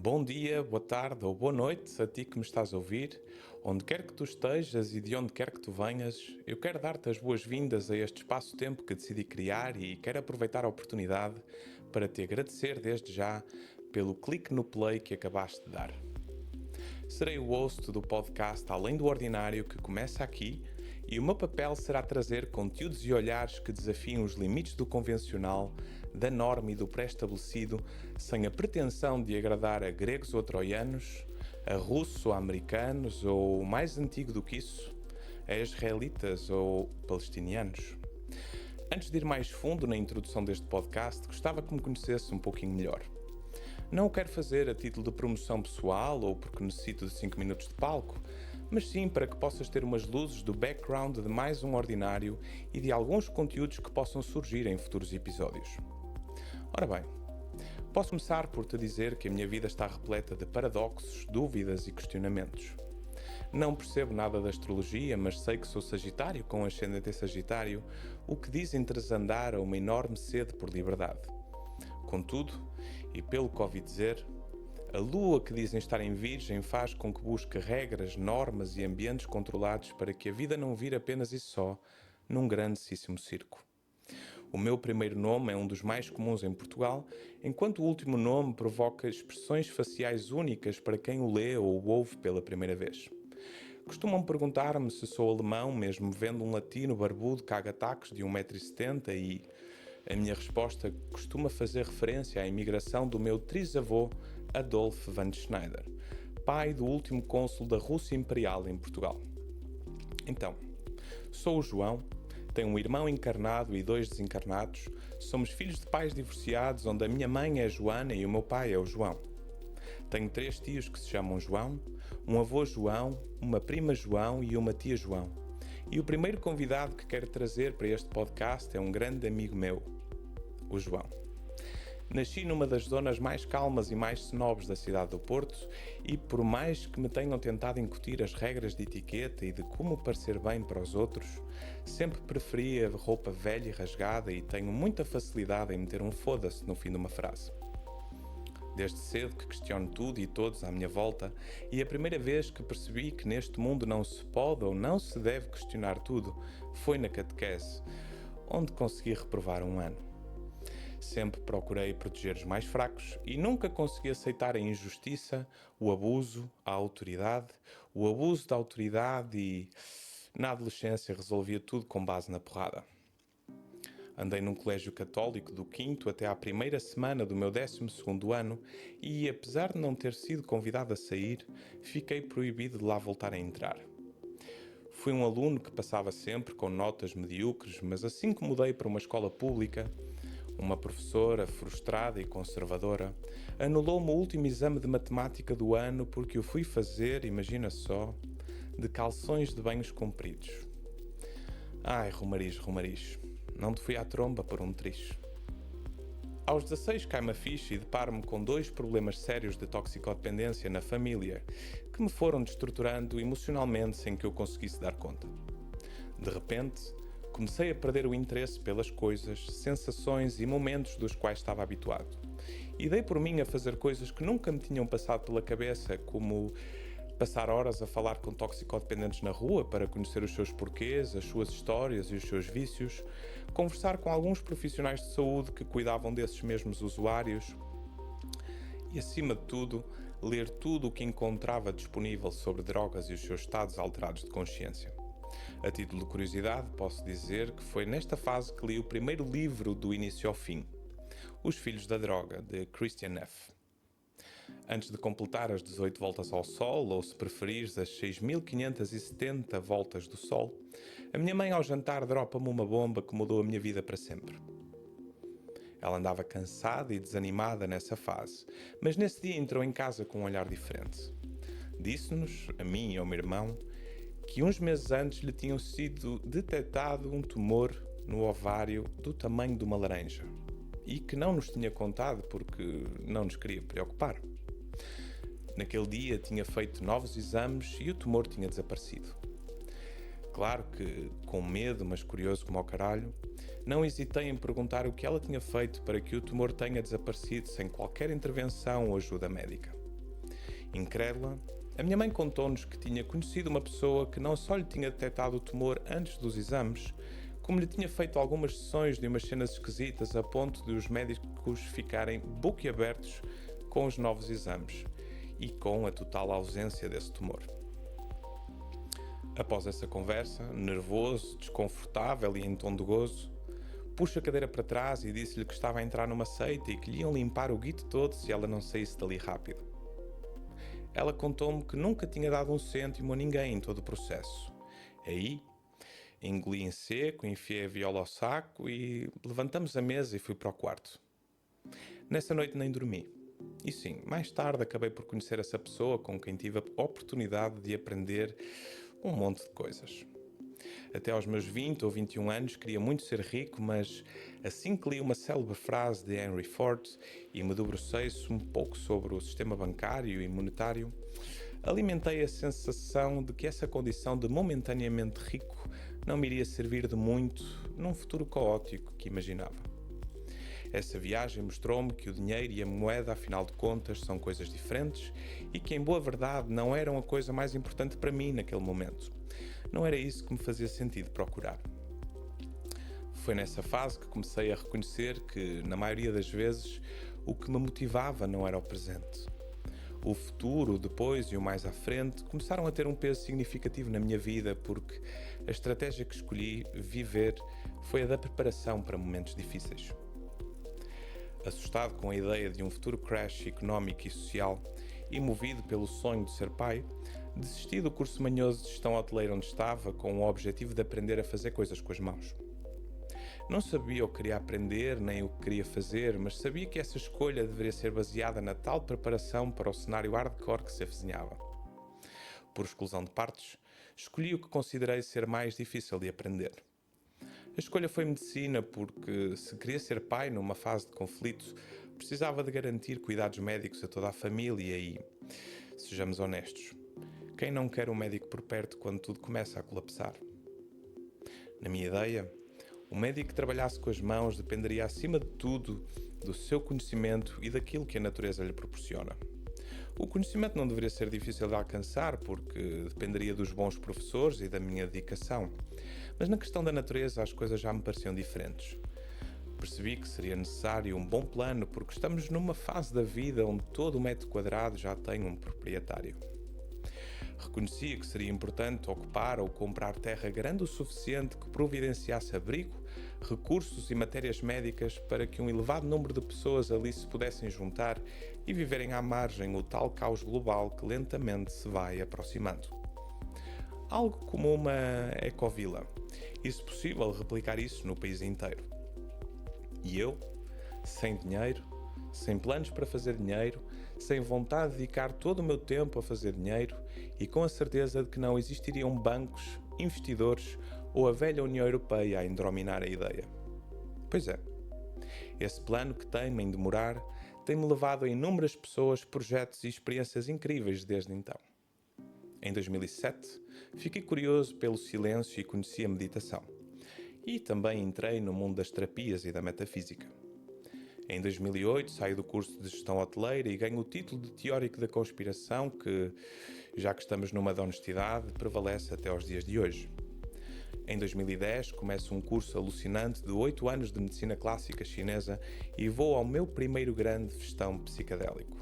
Bom dia, boa tarde ou boa noite a ti que me estás a ouvir, onde quer que tu estejas e de onde quer que tu venhas, eu quero dar-te as boas-vindas a este espaço-tempo que decidi criar e quero aproveitar a oportunidade para te agradecer desde já pelo clique no play que acabaste de dar. Serei o host do podcast Além do Ordinário que começa aqui e o meu papel será trazer conteúdos e olhares que desafiam os limites do convencional, da norma e do pré-estabelecido, sem a pretensão de agradar a gregos ou troianos, a russos ou americanos, ou mais antigo do que isso, a israelitas ou palestinianos. Antes de ir mais fundo na introdução deste podcast, gostava que me conhecesse um pouquinho melhor. Não o quero fazer a título de promoção pessoal ou porque necessito de 5 minutos de palco, mas sim para que possas ter umas luzes do background de mais um ordinário e de alguns conteúdos que possam surgir em futuros episódios. Ora bem, posso começar por te dizer que a minha vida está repleta de paradoxos, dúvidas e questionamentos. Não percebo nada da astrologia, mas sei que sou Sagitário com ascendente em Sagitário, o que dizem transandar a uma enorme sede por liberdade. Contudo, e pelo que ouvi dizer, a lua que dizem estar em Virgem faz com que busque regras, normas e ambientes controlados para que a vida não vire apenas e só num grandíssimo circo. O meu primeiro nome é um dos mais comuns em Portugal, enquanto o último nome provoca expressões faciais únicas para quem o lê ou o ouve pela primeira vez. Costumam perguntar-me se sou alemão, mesmo vendo um latino barbudo caga-tacos de 1,70 m e a minha resposta costuma fazer referência à imigração do meu trisavô Adolf van Schneider, pai do último cônsul da Rússia Imperial em Portugal. Então, sou o João, tenho um irmão encarnado e 2 desencarnados, somos filhos de pais divorciados onde a minha mãe é a Joana e o meu pai é o João. Tenho 3 tios que se chamam João, um avô João, uma prima João e uma tia João. E o primeiro convidado que quero trazer para este podcast é um grande amigo meu, o João. Nasci numa das zonas mais calmas e mais snobs da cidade do Porto e por mais que me tenham tentado incutir as regras de etiqueta e de como parecer bem para os outros, sempre preferi a roupa velha e rasgada e tenho muita facilidade em meter um foda-se no fim de uma frase. Desde cedo que questiono tudo e todos à minha volta e a primeira vez que percebi que neste mundo não se pode ou não se deve questionar tudo foi na catequese, onde consegui reprovar um ano. Sempre procurei proteger os mais fracos e nunca consegui aceitar a injustiça, o abuso, a autoridade, o abuso da autoridade e, na adolescência, resolvia tudo com base na porrada. Andei num colégio católico do 5º até à primeira semana do meu 12º ano e, apesar de não ter sido convidado a sair, fiquei proibido de lá voltar a entrar. Fui um aluno que passava sempre com notas medíocres, mas assim que mudei para uma escola pública, uma professora frustrada e conservadora anulou-me o último exame de matemática do ano porque o fui fazer, imagina só, de calções de banhos compridos. Ai, romariz, não te fui à tromba por um triz. Aos 16 cai-me a ficha e deparo-me com 2 problemas sérios de toxicodependência na família que me foram destruturando emocionalmente sem que eu conseguisse dar conta. De repente, comecei a perder o interesse pelas coisas, sensações e momentos dos quais estava habituado. E dei por mim a fazer coisas que nunca me tinham passado pela cabeça, como passar horas a falar com toxicodependentes na rua para conhecer os seus porquês, as suas histórias e os seus vícios, conversar com alguns profissionais de saúde que cuidavam desses mesmos usuários e, acima de tudo, ler tudo o que encontrava disponível sobre drogas e os seus estados alterados de consciência. A título de curiosidade, posso dizer que foi nesta fase que li o primeiro livro do início ao fim, Os Filhos da Droga, de Christian Neff. Antes de completar as 18 voltas ao Sol, ou se preferires as 6.570 voltas do Sol, a minha mãe ao jantar dropa-me uma bomba que mudou a minha vida para sempre. Ela andava cansada e desanimada nessa fase, mas nesse dia entrou em casa com um olhar diferente. Disse-nos, a mim e ao meu irmão, que uns meses antes lhe tinham sido detectado um tumor no ovário do tamanho de uma laranja e que não nos tinha contado porque não nos queria preocupar. Naquele dia tinha feito novos exames e o tumor tinha desaparecido. Claro que, com medo, mas curioso como ao caralho, não hesitei em perguntar o que ela tinha feito para que o tumor tenha desaparecido sem qualquer intervenção ou ajuda médica. Incrédula, a minha mãe contou-nos que tinha conhecido uma pessoa que não só lhe tinha detectado o tumor antes dos exames, como lhe tinha feito algumas sessões de umas cenas esquisitas a ponto de os médicos ficarem boquiabertos com os novos exames e com a total ausência desse tumor. Após essa conversa, nervoso, desconfortável e em tom de gozo, pus a cadeira para trás e disse-lhe que estava a entrar numa seita e que lhe iam limpar o guito todo se ela não saísse dali rápido. Ela contou-me que nunca tinha dado um cêntimo a ninguém em todo o processo. Aí, engoli em seco, enfiei a viola ao saco e levantamos a mesa e fui para o quarto. Nessa noite nem dormi. E sim, mais tarde acabei por conhecer essa pessoa com quem tive a oportunidade de aprender um monte de coisas. Até aos meus 20 ou 21 anos queria muito ser rico, mas assim que li uma célebre frase de Henry Ford e me debrucei-se um pouco sobre o sistema bancário e monetário, alimentei a sensação de que essa condição de momentaneamente rico não me iria servir de muito num futuro caótico que imaginava. Essa viagem mostrou-me que o dinheiro e a moeda, afinal de contas, são coisas diferentes e que, em boa verdade, não eram a coisa mais importante para mim naquele momento. Não era isso que me fazia sentido procurar. Foi nessa fase que comecei a reconhecer que, na maioria das vezes, o que me motivava não era o presente. O futuro, o depois e o mais à frente começaram a ter um peso significativo na minha vida porque a estratégia que escolhi, viver, foi a da preparação para momentos difíceis. Assustado com a ideia de um futuro crash económico e social e movido pelo sonho de ser pai, desisti do curso manhoso de gestão hoteleira onde estava com o objetivo de aprender a fazer coisas com as mãos. Não sabia o que queria aprender nem o que queria fazer, mas sabia que essa escolha deveria ser baseada na tal preparação para o cenário hardcore que se avizinhava. Por exclusão de partes, escolhi o que considerei ser mais difícil de aprender. A escolha foi medicina porque, se queria ser pai numa fase de conflito, precisava de garantir cuidados médicos a toda a família e, sejamos honestos, quem não quer um médico por perto quando tudo começa a colapsar? Na minha ideia, o médico que trabalhasse com as mãos dependeria acima de tudo do seu conhecimento e daquilo que a natureza lhe proporciona. O conhecimento não deveria ser difícil de alcançar porque dependeria dos bons professores e da minha dedicação. Mas na questão da natureza as coisas já me pareciam diferentes. Percebi que seria necessário um bom plano porque estamos numa fase da vida onde todo o metro quadrado já tem um proprietário. Reconhecia que seria importante ocupar ou comprar terra grande o suficiente que providenciasse abrigo, recursos e matérias médicas para que um elevado número de pessoas ali se pudessem juntar e viverem à margem o tal caos global que lentamente se vai aproximando. Algo como uma ecovila, e se possível replicar isso no país inteiro. E eu, sem dinheiro, sem planos para fazer dinheiro, sem vontade de dedicar todo o meu tempo a fazer dinheiro e com a certeza de que não existiriam bancos, investidores ou a velha União Europeia a endrominar a ideia. Pois é, esse plano que teima em demorar tem-me levado a inúmeras pessoas, projetos e experiências incríveis desde então. Em 2007, fiquei curioso pelo silêncio e conheci a meditação. E também entrei no mundo das terapias e da metafísica. Em 2008, saio do curso de gestão hoteleira e ganho o título de teórico da conspiração que, já que estamos numa da honestidade, prevalece até aos dias de hoje. Em 2010, começo um curso alucinante de 8 anos de medicina clássica chinesa e vou ao meu primeiro grande festão psicadélico.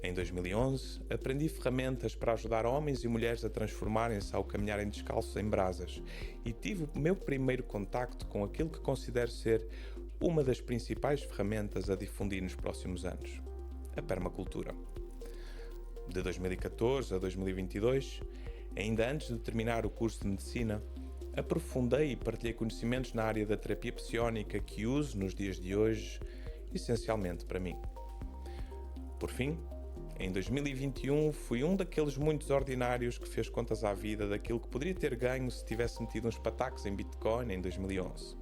Em 2011, aprendi ferramentas para ajudar homens e mulheres a transformarem-se ao caminharem descalços em brasas e tive o meu primeiro contacto com aquilo que considero ser uma das principais ferramentas a difundir nos próximos anos, a permacultura. De 2014 a 2022, ainda antes de terminar o curso de medicina, aprofundei e partilhei conhecimentos na área da terapia psiónica que uso nos dias de hoje, essencialmente para mim. Por fim, em 2021 fui um daqueles muitos ordinários que fez contas à vida daquilo que poderia ter ganho se tivesse metido uns patacos em Bitcoin em 2011.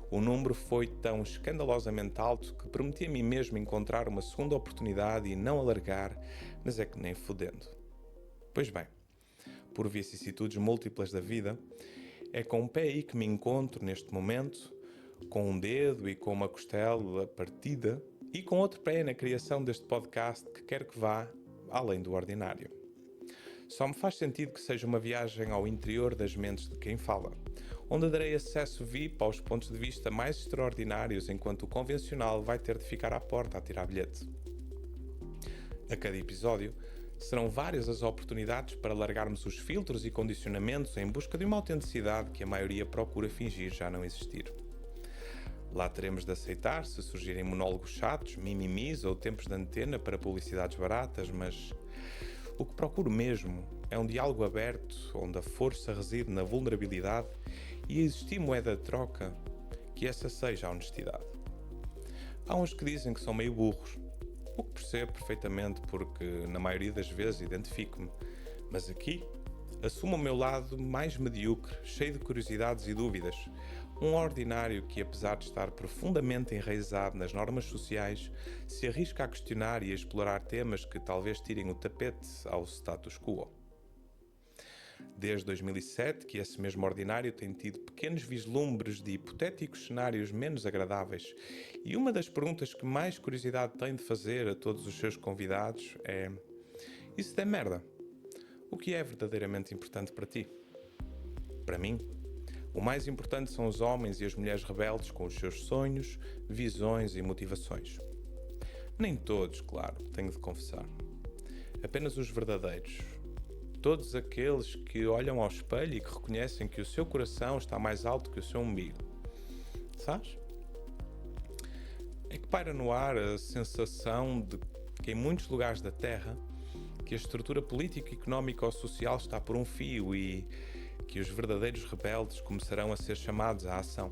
O número foi tão escandalosamente alto que prometi a mim mesmo encontrar uma segunda oportunidade e não alargar, mas é que nem fodendo. Pois bem, por vicissitudes múltiplas da vida, é com o pé aí que me encontro neste momento, com um dedo e com uma costela partida e com outro pé na criação deste podcast que quero que vá além do ordinário. Só me faz sentido que seja uma viagem ao interior das mentes de quem fala, onde darei acesso VIP aos pontos de vista mais extraordinários, enquanto o convencional vai ter de ficar à porta a tirar bilhete. A cada episódio, serão várias as oportunidades para largarmos os filtros e condicionamentos em busca de uma autenticidade que a maioria procura fingir já não existir. Lá teremos de aceitar se surgirem monólogos chatos, mimimis ou tempos de antena para publicidades baratas, mas o que procuro mesmo é um diálogo aberto, onde a força reside na vulnerabilidade e existir moeda de troca, que essa seja a honestidade. Há uns que dizem que são meio burros, o que percebo perfeitamente porque, na maioria das vezes, identifico-me, mas aqui assumo o meu lado mais medíocre, cheio de curiosidades e dúvidas. Um ordinário que, apesar de estar profundamente enraizado nas normas sociais, se arrisca a questionar e a explorar temas que talvez tirem o tapete ao status quo. Desde 2007 que esse mesmo ordinário tem tido pequenos vislumbres de hipotéticos cenários menos agradáveis, e uma das perguntas que mais curiosidade tem de fazer a todos os seus convidados é: e se der merda? O que é verdadeiramente importante para ti? Para mim, o mais importante são os homens e as mulheres rebeldes com os seus sonhos, visões e motivações. Nem todos, claro, tenho de confessar. Apenas os verdadeiros. Todos aqueles que olham ao espelho e que reconhecem que o seu coração está mais alto que o seu umbigo. Sabes? É que paira no ar a sensação de que em muitos lugares da Terra que a estrutura política, económica ou social está por um fio e que os verdadeiros rebeldes começarão a ser chamados à ação.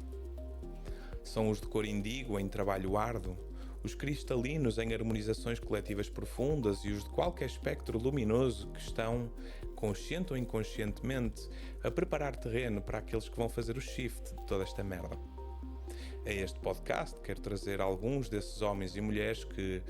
São os de cor indigo em trabalho árduo, os cristalinos em harmonizações coletivas profundas e os de qualquer espectro luminoso que estão, consciente ou inconscientemente, a preparar terreno para aqueles que vão fazer o shift de toda esta merda. A este podcast quero trazer alguns desses homens e mulheres que,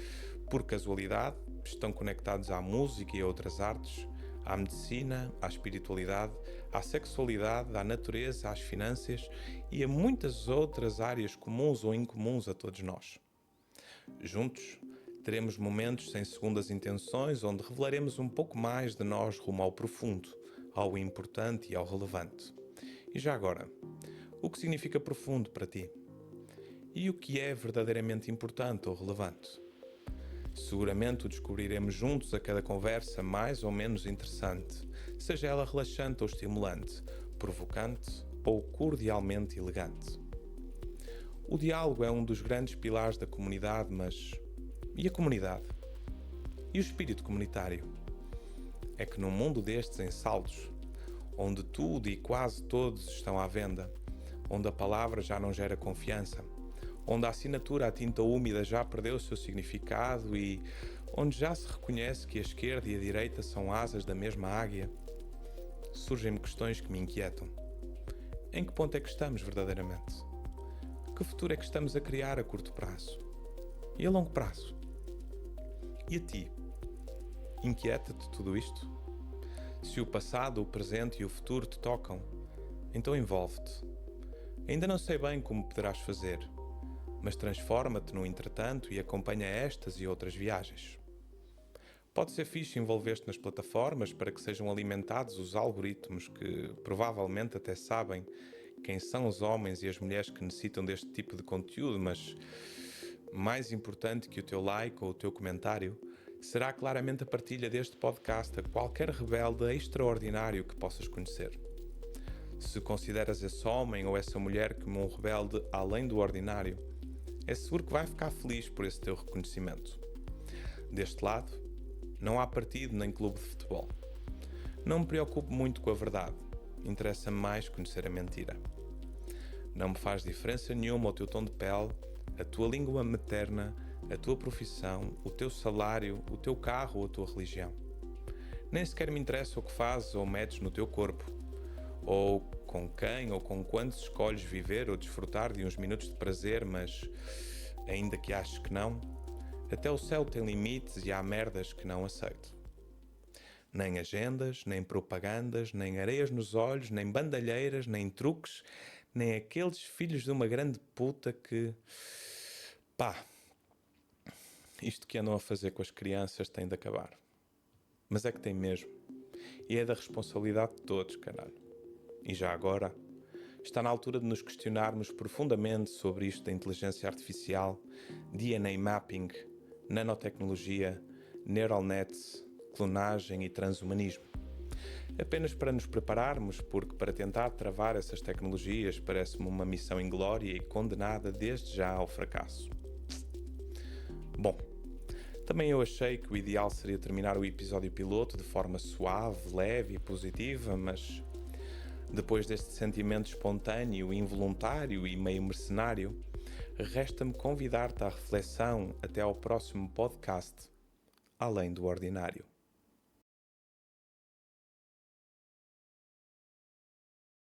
por casualidade, estão conectados à música e a outras artes, à medicina, à espiritualidade, à sexualidade, à natureza, às finanças e a muitas outras áreas comuns ou incomuns a todos nós. Juntos, teremos momentos sem segundas intenções onde revelaremos um pouco mais de nós rumo ao profundo, ao importante e ao relevante. E já agora, o que significa profundo para ti? E o que é verdadeiramente importante ou relevante? Seguramente o descobriremos juntos a cada conversa mais ou menos interessante, seja ela relaxante ou estimulante, provocante ou cordialmente elegante. O diálogo é um dos grandes pilares da comunidade, mas e a comunidade? E o espírito comunitário? É que num mundo destes em saltos, onde tudo e quase todos estão à venda, onde a palavra já não gera confiança, onde a assinatura à tinta úmida já perdeu o seu significado e onde já se reconhece que a esquerda e a direita são asas da mesma águia, surgem-me questões que me inquietam. Em que ponto é que estamos verdadeiramente? Que futuro é que estamos a criar a curto prazo? E a longo prazo? E a ti? Inquieta-te tudo isto? Se o passado, o presente e o futuro te tocam, então envolve-te. Ainda não sei bem como poderás fazer, mas transforma-te no entretanto e acompanha estas e outras viagens. Pode ser fixe envolver-te nas plataformas para que sejam alimentados os algoritmos que provavelmente até sabem quem são os homens e as mulheres que necessitam deste tipo de conteúdo, mas mais importante que o teu like ou o teu comentário será claramente a partilha deste podcast a qualquer rebelde extraordinário que possas conhecer. Se consideras esse homem ou essa mulher como um rebelde além do ordinário, é seguro que vai ficar feliz por esse teu reconhecimento. Deste lado, não há partido nem clube de futebol. Não me preocupo muito com a verdade, interessa-me mais conhecer a mentira. Não me faz diferença nenhuma o teu tom de pele, a tua língua materna, a tua profissão, o teu salário, o teu carro ou a tua religião. Nem sequer me interessa o que fazes ou metes no teu corpo, ou com quem ou com quantos escolhes viver ou desfrutar de uns minutos de prazer, mas, ainda que aches que não, até o céu tem limites e há merdas que não aceito. Nem agendas, nem propagandas, nem areias nos olhos, nem bandalheiras, nem truques, nem aqueles filhos de uma grande puta que... Isto que andam a fazer com as crianças tem de acabar. Mas é que tem mesmo. E é da responsabilidade de todos, caralho. E já agora, está na altura de nos questionarmos profundamente sobre isto da inteligência artificial, DNA mapping, nanotecnologia, neural nets, clonagem e transhumanismo. Apenas para nos prepararmos, porque para tentar travar essas tecnologias parece-me uma missão inglória e condenada desde já ao fracasso. Bom, também eu achei que o ideal seria terminar o episódio piloto de forma suave, leve e positiva, mas depois deste sentimento espontâneo, involuntário e meio mercenário, resta-me convidar-te à reflexão até ao próximo podcast, Além do Ordinário.